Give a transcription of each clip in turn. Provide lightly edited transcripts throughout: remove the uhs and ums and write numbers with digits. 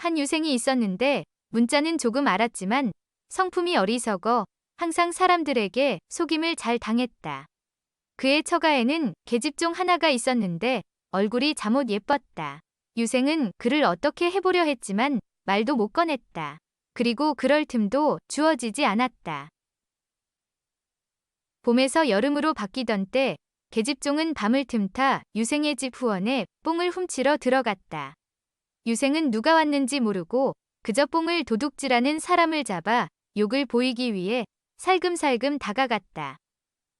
한 유생이 있었는데 문자는 조금 알았지만 성품이 어리석어 항상 사람들에게 속임을 잘 당했다. 그의 처가에는 계집종 하나가 있었는데 얼굴이 잠옷 예뻤다. 유생은 그를 어떻게 해보려 했지만 말도 못 꺼냈다. 그리고 그럴 틈도 주어지지 않았다. 봄에서 여름으로 바뀌던 때 계집종은 밤을 틈타 유생의 집 후원에 뽕을 훔치러 들어갔다. 유생은 누가 왔는지 모르고 그저 뽕을 도둑질하는 사람을 잡아 욕을 보이기 위해 살금살금 다가갔다.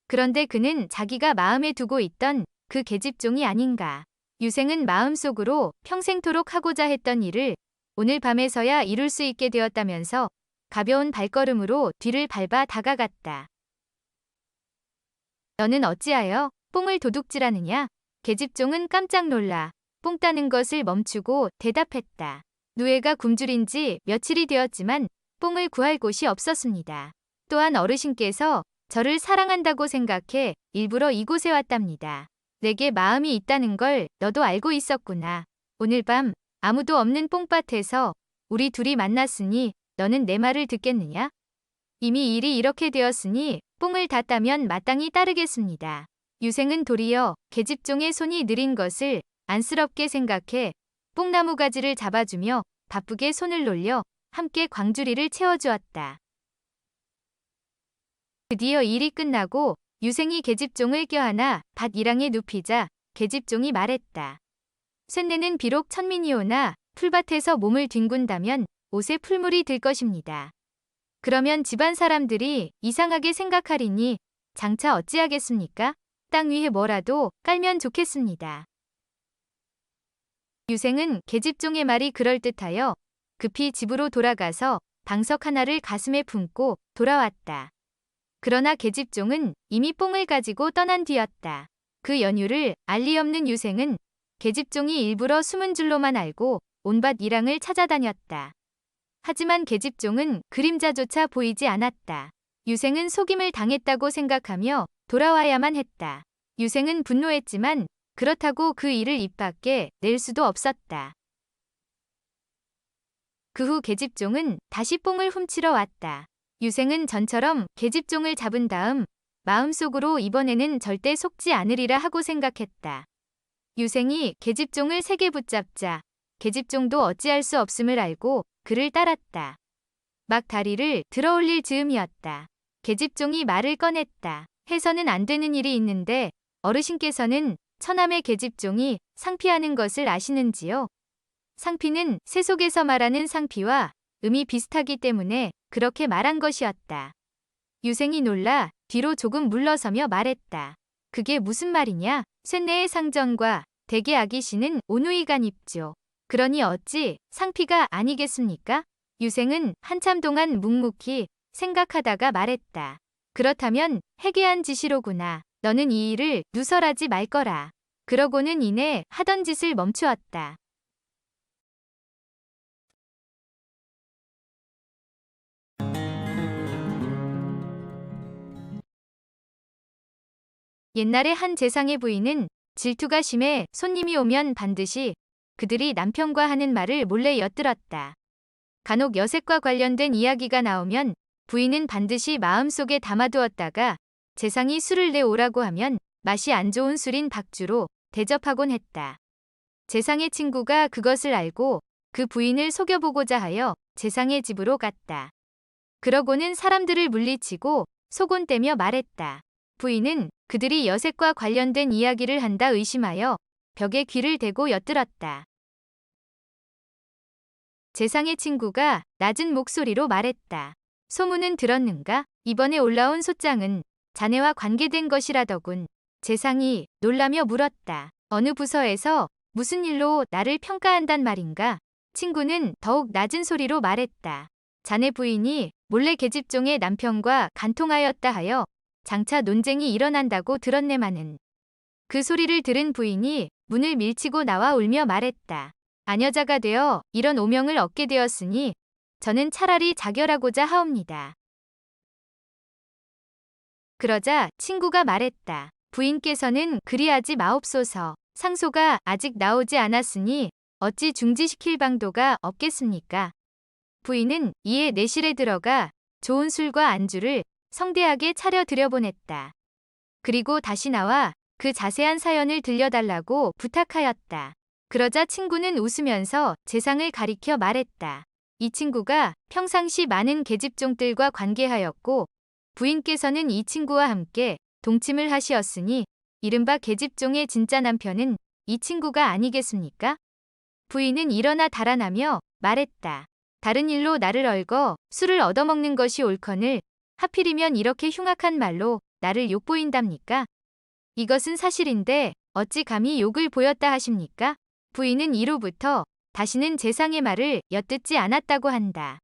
그런데 그는 자기가 마음에 두고 있던 그 계집종이 아닌가. 유생은 마음속으로 평생토록 하고자 했던 일을 오늘 밤에서야 이룰 수 있게 되었다면서 가벼운 발걸음으로 뒤를 밟아 다가갔다. 너는 어찌하여 뽕을 도둑질하느냐? 계집종은 깜짝 놀라 뽕 따는 것을 멈추고 대답했다. 누에가 굶주린 지 며칠이 되었지만 뽕을 구할 곳이 없었습니다. 또한 어르신께서 저를 사랑한다고 생각해 일부러 이곳에 왔답니다. 내게 마음이 있다는 걸 너도 알고 있었구나. 오늘 밤 아무도 없는 뽕밭에서 우리 둘이 만났으니 너는 내 말을 듣겠느냐? 이미 일이 이렇게 되었으니 뽕을 다 따면 마땅히 따르겠습니다. 유생은 도리어 계집종의 손이 느린 것을 안쓰럽게 생각해 뽕나무 가지를 잡아주며 바쁘게 손을 놀려 함께 광주리를 채워주었다. 드디어 일이 끝나고 유생이 계집종을 껴안아 밭 이랑에 눕히자 계집종이 말했다. 쇳내는 비록 천민이오나 풀밭에서 몸을 뒹군다면 옷에 풀물이 들 것입니다. 그러면 집안 사람들이 이상하게 생각하리니 장차 어찌하겠습니까? 땅 위에 뭐라도 깔면 좋겠습니다. 유생은 계집종의 말이 그럴듯하여 급히 집으로 돌아가서 방석 하나를 가슴에 품고 돌아왔다. 그러나 계집종은 이미 뽕을 가지고 떠난 뒤였다. 그 연유를 알리 없는 유생은 계집종이 일부러 숨은 줄로만 알고 온밭 이랑을 찾아다녔다. 하지만 계집종은 그림자조차 보이지 않았다. 유생은 속임을 당했다고 생각하며 돌아와야만 했다. 유생은 분노했지만 그렇다고 그 일을 입 밖에 낼 수도 없었다. 그 후 계집종은 다시 뽕을 훔치러 왔다. 유생은 전처럼 계집종을 잡은 다음 마음속으로 이번에는 절대 속지 않으리라 하고 생각했다. 유생이 계집종을 세게 붙잡자 계집종도 어찌할 수 없음을 알고 그를 따랐다. 막 다리를 들어올릴 즈음이었다. 계집종이 말을 꺼냈다. 해서는 안 되는 일이 있는데 어르신께서는 처남의 계집종이 상피하는 것을 아시는지요? 상피는 새 속에서 말하는 상피와 음이 비슷하기 때문에 그렇게 말한 것이었다. 유생이 놀라 뒤로 조금 물러서며 말했다. 그게 무슨 말이냐? 쇳내의 상전과 대개 아기씨는 온우이간 입죠. 그러니 어찌 상피가 아니겠습니까? 유생은 한참 동안 묵묵히 생각하다가 말했다. 그렇다면 해괴한 짓이로구나. 너는 이 일을 누설하지 말거라. 그러고는 이내 하던 짓을 멈추었다. 옛날에 한 재상의 부인은 질투가 심해 손님이 오면 반드시 그들이 남편과 하는 말을 몰래 엿들었다. 간혹 여색과 관련된 이야기가 나오면 부인은 반드시 마음속에 담아두었다가 재상이 술을 내오라고 하면 맛이 안 좋은 술인 박주로 대접하곤 했다. 재상의 친구가 그것을 알고 그 부인을 속여보고자 하여 재상의 집으로 갔다. 그러고는 사람들을 물리치고 속온 떼며 말했다. 부인은 그들이 여색과 관련된 이야기를 한다 의심하여 벽에 귀를 대고 엿들었다. 재상의 친구가 낮은 목소리로 말했다. 소문은 들었는가? 이번에 올라온 소장은 자네와 관계된 것이라더군. 재상이 놀라며 물었다. 어느 부서에서 무슨 일로 나를 평가한단 말인가? 친구는 더욱 낮은 소리로 말했다. 자네 부인이 몰래 계집종의 남편과 간통하였다 하여 장차 논쟁이 일어난다고 들었네마는. 그 소리를 들은 부인이 문을 밀치고 나와 울며 말했다. 아녀자가 되어 이런 오명을 얻게 되었으니 저는 차라리 자결하고자 하옵니다. 그러자 친구가 말했다. 부인께서는 그리하지 마옵소서. 상소가 아직 나오지 않았으니 어찌 중지시킬 방도가 없겠습니까? 부인은 이에 내실에 들어가 좋은 술과 안주를 성대하게 차려 들여보냈다. 그리고 다시 나와 그 자세한 사연을 들려달라고 부탁하였다. 그러자 친구는 웃으면서 재상을 가리켜 말했다. 이 친구가 평상시 많은 계집종들과 관계하였고 부인께서는 이 친구와 함께 동침을 하시었으니 이른바 계집종의 진짜 남편은 이 친구가 아니겠습니까? 부인은 일어나 달아나며 말했다. 다른 일로 나를 얽어 술을 얻어먹는 것이 옳거늘 하필이면 이렇게 흉악한 말로 나를 욕보인답니까? 이것은 사실인데 어찌 감히 욕을 보였다 하십니까? 부인은 이로부터 다시는 재상의 말을 엿듣지 않았다고 한다.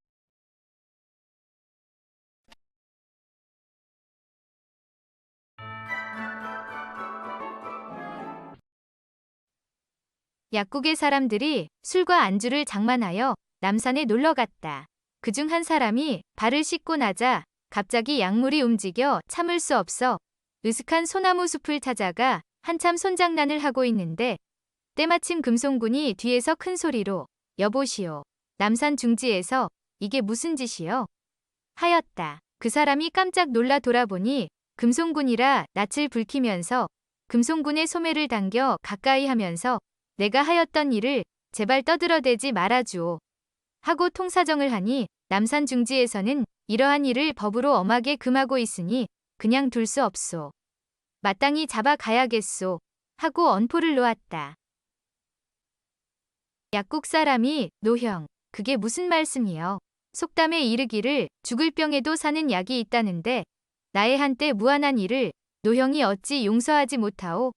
약국의 사람들이 술과 안주를 장만하여 남산에 놀러 갔다. 그중 한 사람이 발을 씻고 나자 갑자기 약물이 움직여 참을 수 없어 으슥한 소나무 숲을 찾아가 한참 손장난을 하고 있는데 때마침 금송군이 뒤에서 큰 소리로 여보시오. 남산 중지에서 이게 무슨 짓이요? 하였다. 그 사람이 깜짝 놀라 돌아보니 금송군이라 낯을 붉히면서 금송군의 소매를 당겨 가까이 하면서 내가 하였던 일을 제발 떠들어대지 말아주오. 하고 통사정을 하니 남산 중지에서는 이러한 일을 법으로 엄하게 금하고 있으니 그냥 둘 수 없소. 마땅히 잡아가야겠소. 하고 언포를 놓았다. 약국 사람이 노형, 그게 무슨 말씀이요? 속담에 이르기를 죽을 병에도 사는 약이 있다는데 나의 한때 무한한 일을 노형이 어찌 용서하지 못하오?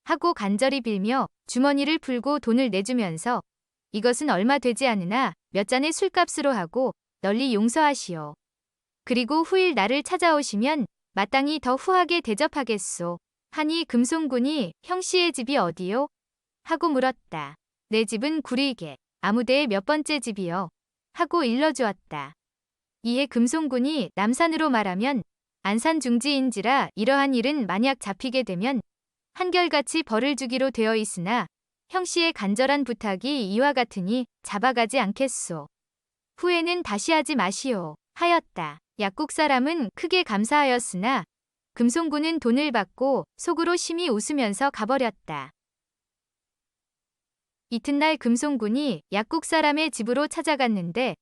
하고 간절히 빌며 주머니를 풀고 돈을 내주면서 이것은 얼마 되지 않으나 몇 잔의 술값으로 하고 널리 용서하시오. 그리고 후일 나를 찾아오시면 마땅히 더 후하게 대접하겠소. 하니 금송군이 형씨의 집이 어디요? 하고 물었다. 내 집은 구리개 아무데의 몇 번째 집이요. 하고 일러주었다. 이에 금송군이 남산으로 말하면 안산 중지인지라 이러한 일은 만약 잡히게 되면 한결같이 벌을 주기로 되어 있으나 형씨의 간절한 부탁이 이와 같으니 잡아가지 않겠소. 후회는 다시 하지 마시오. 하였다. 약국 사람은 크게 감사하였으나 금송군은 돈을 받고 속으로 심히 웃으면서 가버렸다. 이튿날 금송군이 약국 사람의 집으로 찾아갔는데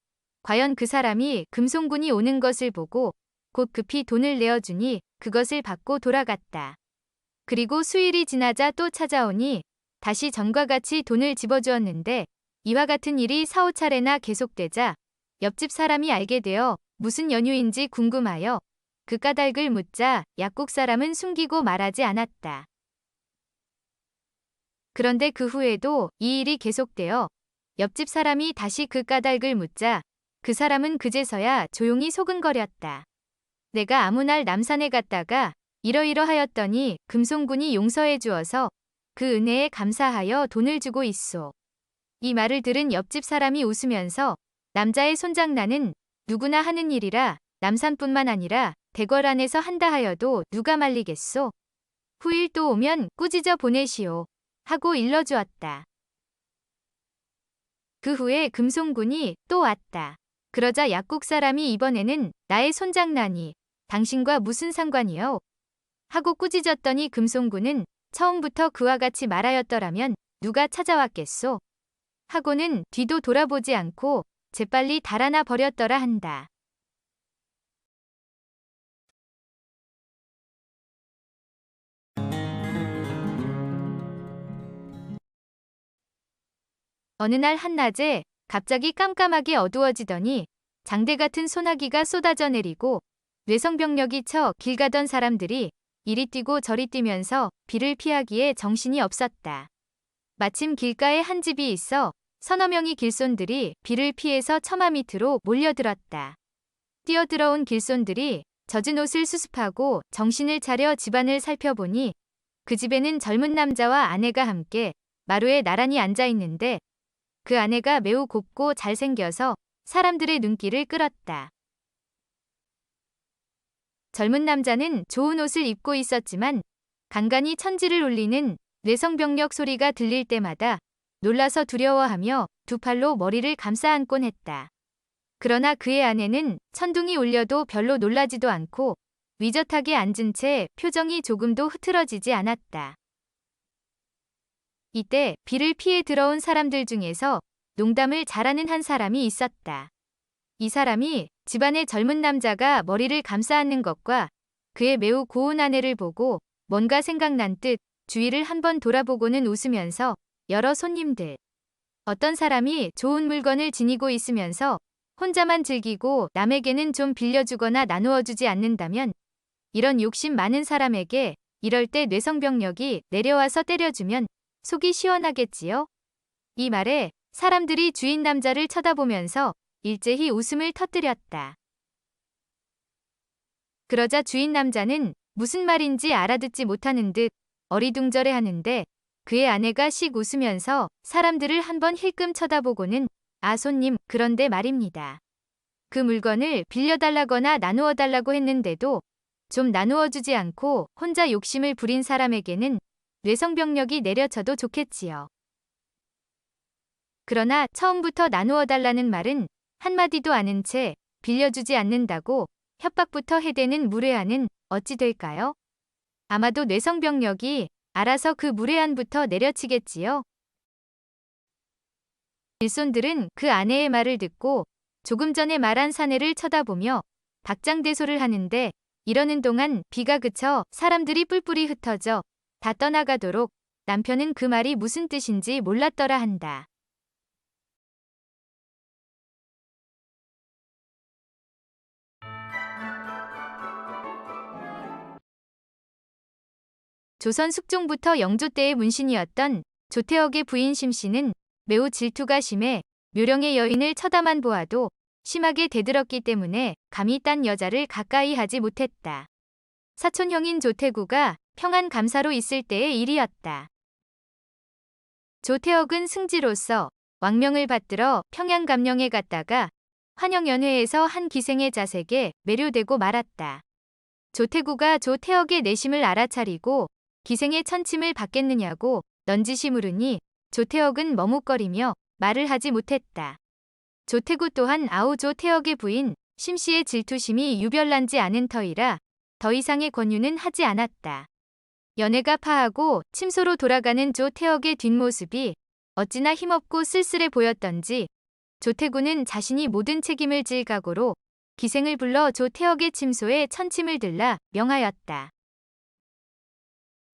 과연 그 사람이 금송군이 오는 것을 보고 곧 급히 돈을 내어주니 그것을 받고 돌아갔다. 그리고 수일이 지나자 또 찾아오니 다시 전과 같이 돈을 집어주었는데 이와 같은 일이 4~5차례나 계속되자 옆집 사람이 알게 되어 무슨 연유인지 궁금하여 그 까닭을 묻자 약국 사람은 숨기고 말하지 않았다. 그런데 그 후에도 이 일이 계속되어 옆집 사람이 다시 그 까닭을 묻자 그 사람은 그제서야 조용히 소근거렸다. 내가 아무 날 남산에 갔다가 이러이러하였더니 금송군이 용서해 주어서 그 은혜에 감사하여 돈을 주고 있소. 이 말을 들은 옆집 사람이 웃으면서 남자의 손장난은 누구나 하는 일이라 남산뿐만 아니라 대궐 안에서 한다 하여도 누가 말리겠소. 후일 또 오면 꾸짖어 보내시오. 하고 일러주었다. 그 후에 금송군이 또 왔다. 그러자 약국 사람이 이번에는 나의 손장난이 당신과 무슨 상관이요? 하고 꾸짖었더니 금송군은 처음부터 그와 같이 말하였더라면 누가 찾아왔겠소? 하고는 뒤도 돌아보지 않고 재빨리 달아나 버렸더라 한다. 어느 날 한낮에 갑자기 깜깜하게 어두워지더니 장대 같은 소나기가 쏟아져 내리고 뇌성병력이 쳐 길 가던 사람들이 이리 뛰고 저리 뛰면서 비를 피하기에 정신이 없었다. 마침 길가에 한 집이 있어 서너 명의 길손들이 비를 피해서 처마 밑으로 몰려들었다. 뛰어들어온 길손들이 젖은 옷을 수습하고 정신을 차려 집안을 살펴보니 그 집에는 젊은 남자와 아내가 함께 마루에 나란히 앉아 있는데 그 아내가 매우 곱고 잘생겨서 사람들의 눈길을 끌었다. 젊은 남자는 좋은 옷을 입고 있었지만 간간히 천지를 울리는 뇌성병력 소리가 들릴 때마다 놀라서 두려워하며 두 팔로 머리를 감싸 안곤 했다. 그러나 그의 아내는 천둥이 울려도 별로 놀라지도 않고 위젓하게 앉은 채 표정이 조금도 흐트러지지 않았다. 이때 비를 피해 들어온 사람들 중에서 농담을 잘하는 한 사람이 있었다. 이 사람이 집안의 젊은 남자가 머리를 감싸 안는 것과 그의 매우 고운 아내를 보고 뭔가 생각난 듯 주위를 한번 돌아보고는 웃으면서 여러 손님들, 어떤 사람이 좋은 물건을 지니고 있으면서 혼자만 즐기고 남에게는 좀 빌려주거나 나누어 주지 않는다면 이런 욕심 많은 사람에게 이럴 때 뇌성병력이 내려와서 때려주면 속이 시원하겠지요? 이 말에 사람들이 주인 남자를 쳐다보면서 일제히 웃음을 터뜨렸다. 그러자 주인 남자는 무슨 말인지 알아듣지 못하는 듯 어리둥절해 하는데 그의 아내가 씩 웃으면서 사람들을 한번 힐끔 쳐다보고는 아 손님 그런데 말입니다. 그 물건을 빌려달라거나 나누어 달라고 했는데도 좀 나누어 주지 않고 혼자 욕심을 부린 사람에게는 뇌성병력이 내려쳐도 좋겠지요. 그러나 처음부터 나누어 달라는 말은 한마디도 아는 채 빌려주지 않는다고 협박부터 해대는 무례한은 어찌 될까요? 아마도 뇌성병력이 알아서 그 무례한부터 내려치겠지요. 일손들은 그 아내의 말을 듣고 조금 전에 말한 사내를 쳐다보며 박장대소를 하는데 이러는 동안 비가 그쳐 사람들이 뿔뿔이 흩어져 다 떠나가도록 남편은 그 말이 무슨 뜻인지 몰랐더라 한다. 조선 숙종부터 영조 때의 문신이었던 조태억의 부인 심씨는 매우 질투가 심해 묘령의 여인을 쳐다만 보아도 심하게 대들었기 때문에 감히 딴 여자를 가까이 하지 못했다. 사촌형인 조태구가 평안감사로 있을 때의 일이었다. 조태억은 승지로서 왕명을 받들어 평양감령에 갔다가 환영연회에서 한 기생의 자색에 매료되고 말았다. 조태구가 조태억의 내심을 알아차리고 기생의 천침을 받겠느냐고 넌지시 물으니 조태억은 머뭇거리며 말을 하지 못했다. 조태구 또한 아우 조태억의 부인 심씨의 질투심이 유별난지 않은 터이라 더 이상의 권유는 하지 않았다. 연애가 파하고 침소로 돌아가는 조태억의 뒷모습이 어찌나 힘없고 쓸쓸해 보였던지 조태구는 자신이 모든 책임을 질 각오로 기생을 불러 조태억의 침소에 천침을 들라 명하였다.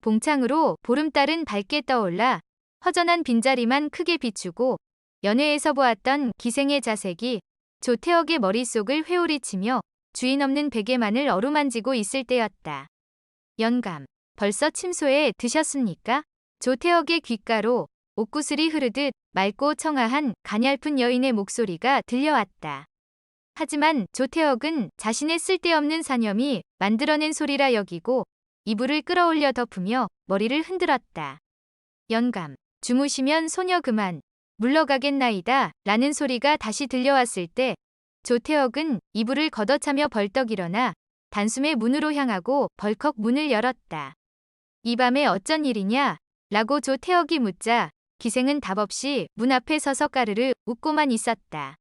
봉창으로 보름달은 밝게 떠올라 허전한 빈자리만 크게 비추고 연회에서 보았던 기생의 자색이 조태억의 머릿속을 회오리치며 주인 없는 베개만을 어루만지고 있을 때였다. 영감, 벌써 침소에 드셨습니까? 조태억의 귓가로 옥구슬이 흐르듯 맑고 청아한 가냘픈 여인의 목소리가 들려왔다. 하지만 조태억은 자신의 쓸데없는 사념이 만들어낸 소리라 여기고 이불을 끌어올려 덮으며 머리를 흔들었다. 영감, 주무시면 소녀 그만 물러가겠나이다 라는 소리가 다시 들려왔을 때 조태억은 이불을 걷어차며 벌떡 일어나 단숨에 문으로 향하고 벌컥 문을 열었다. 이 밤에 어쩐 일이냐? 라고 조태억이 묻자 기생은 답없이 문 앞에 서서 까르르 웃고만 있었다.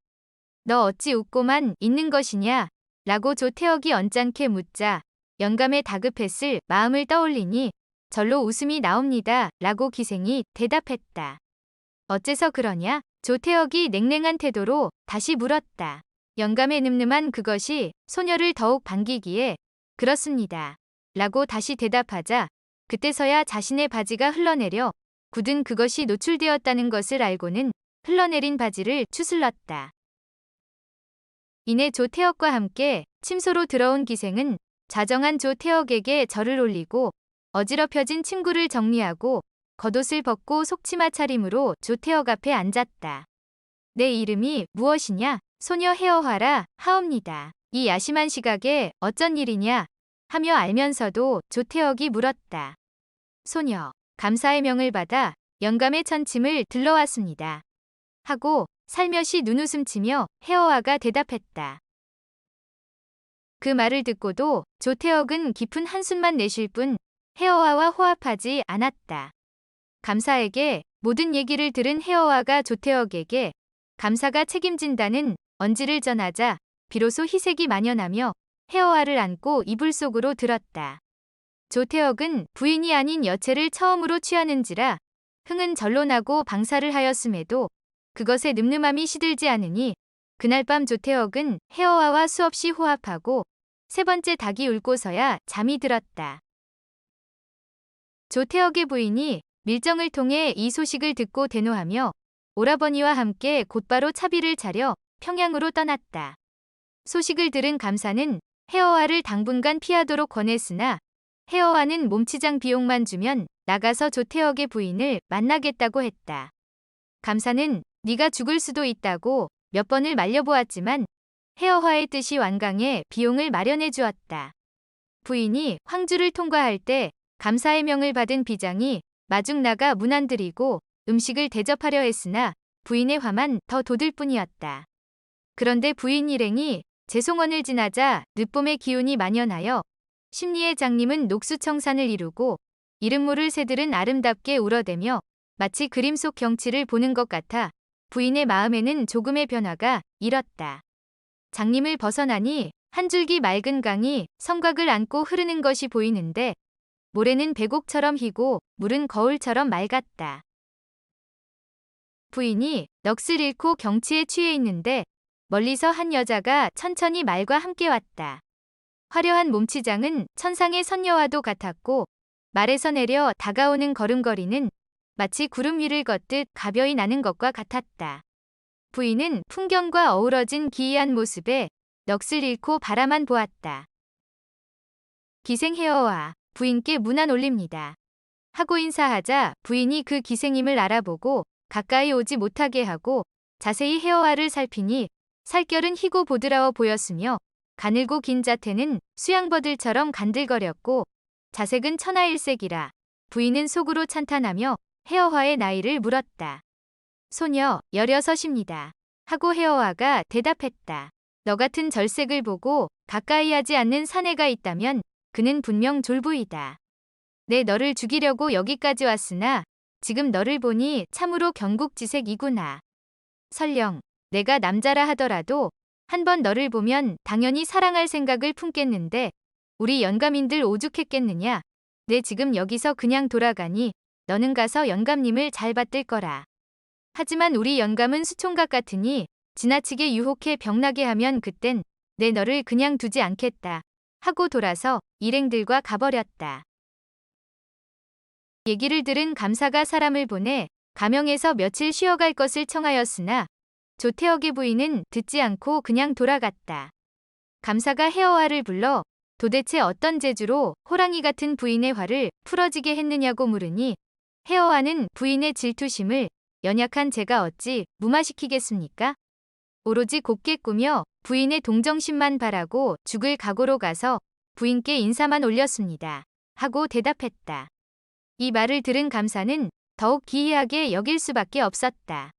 너 어찌 웃고만 있는 것이냐? 라고 조태억이 언짢게 묻자 영감의 다급했을 마음을 떠올리니 절로 웃음이 나옵니다. 라고 기생이 대답했다. 어째서 그러냐? 조태억이 냉랭한 태도로 다시 물었다. 영감의 늠름한 그것이 소녀를 더욱 반기기에 그렇습니다. 라고 다시 대답하자 그때서야 자신의 바지가 흘러내려 굳은 그것이 노출되었다는 것을 알고는 흘러내린 바지를 추슬렀다. 이내 조태억과 함께 침소로 들어온 기생은 자정한 조태억에게 절을 올리고 어지럽혀진 침구를 정리하고 겉옷을 벗고 속치마 차림으로 조태억 앞에 앉았다. 내 이름이 무엇이냐? 소녀 해어화라 하옵니다. 이 야심한 시각에 어쩐 일이냐? 하며 알면서도 조태억이 물었다. 소녀, 감사의 명을 받아 영감의 천침을 들러왔습니다. 하고 살며시 눈웃음 치며 해어화가 대답했다. 그 말을 듣고도 조태억은 깊은 한숨만 내쉴 뿐 해어화와 호합하지 않았다. 감사에게 모든 얘기를 들은 혜어와가 조태혁에게 감사가 책임진다는 언지를 전하자 비로소 희색이 만연하며 혜어와를 안고 이불 속으로 들었다. 조태혁은 부인이 아닌 여체를 처음으로 취하는지라 흥은 절로 나고 방사를 하였음에도 그것의 늠름함이 시들지 않으니 그날 밤 조태혁은 혜어와와 수없이 호합하고 세 번째 닭이 울고서야 잠이 들었다. 조태혁의 부인이 밀정을 통해 이 소식을 듣고 대노하며 오라버니와 함께 곧바로 차비를 차려 평양으로 떠났다. 소식을 들은 감사는 혜어와를 당분간 피하도록 권했으나 혜어와는 몸치장 비용만 주면 나가서 조태혁의 부인을 만나겠다고 했다. 감사는 네가 죽을 수도 있다고 몇 번을 말려보았지만 혜어와의 뜻이 완강해 비용을 마련해 주었다. 부인이 황주를 통과할 때 감사의 명을 받은 비장이 마중 나가 문안드리고 음식을 대접하려 했으나 부인의 화만 더 돋을 뿐이었다. 그런데 부인 일행이 제송원을 지나자 늦봄의 기운이 만연하여 심리의 장님은 녹수청산을 이루고 이름 모를 새들은 아름답게 울어대며 마치 그림 속 경치를 보는 것 같아 부인의 마음에는 조금의 변화가 일었다. 장님을 벗어나니 한 줄기 맑은 강이 성곽을 안고 흐르는 것이 보이는데 모래는 백옥처럼 희고 물은 거울처럼 맑았다. 부인이 넋을 잃고 경치에 취해 있는데 멀리서 한 여자가 천천히 말과 함께 왔다. 화려한 몸치장은 천상의 선녀와도 같았고 말에서 내려 다가오는 걸음걸이는 마치 구름 위를 걷듯 가벼이 나는 것과 같았다. 부인은 풍경과 어우러진 기이한 모습에 넋을 잃고 바라만 보았다. 기생혜어와 부인께 문안 올립니다. 하고 인사하자 부인이 그 기생임을 알아보고 가까이 오지 못하게 하고 자세히 혜어와를 살피니 살결은 희고 보드라워 보였으며 가늘고 긴 자태는 수양버들처럼 간들거렸고 자색은 천하일색이라 부인은 속으로 찬탄하며 혜어와의 나이를 물었다. 소녀 16입니다. 하고 혜어와가 대답했다. 너 같은 절색을 보고 가까이 하지 않는 사내가 있다면 그는 분명 졸부이다. 내 너를 죽이려고 여기까지 왔으나 지금 너를 보니 참으로 경국지색이구나. 설령 내가 남자라 하더라도 한번 너를 보면 당연히 사랑할 생각을 품겠는데 우리 영감인들 오죽했겠느냐. 내 지금 여기서 그냥 돌아가니 너는 가서 영감님을 잘 받들 거라. 하지만 우리 영감은 수총각 같으니 지나치게 유혹해 병나게 하면 그땐 내 너를 그냥 두지 않겠다. 하고 돌아서 일행들과 가버렸다. 얘기를 들은 감사가 사람을 보내 가명에서 며칠 쉬어갈 것을 청하였으나 조태혁의 부인은 듣지 않고 그냥 돌아갔다. 감사가 혜어와를 불러 도대체 어떤 재주로 호랑이 같은 부인의 화를 풀어지게 했느냐고 물으니 혜어와는 부인의 질투심을 연약한 제가 어찌 무마시키겠습니까? 오로지 곱게 꾸며 부인의 동정심만 바라고 죽을 각오로 가서 부인께 인사만 올렸습니다. 하고 대답했다. 이 말을 들은 감사는 더욱 기이하게 여길 수밖에 없었다.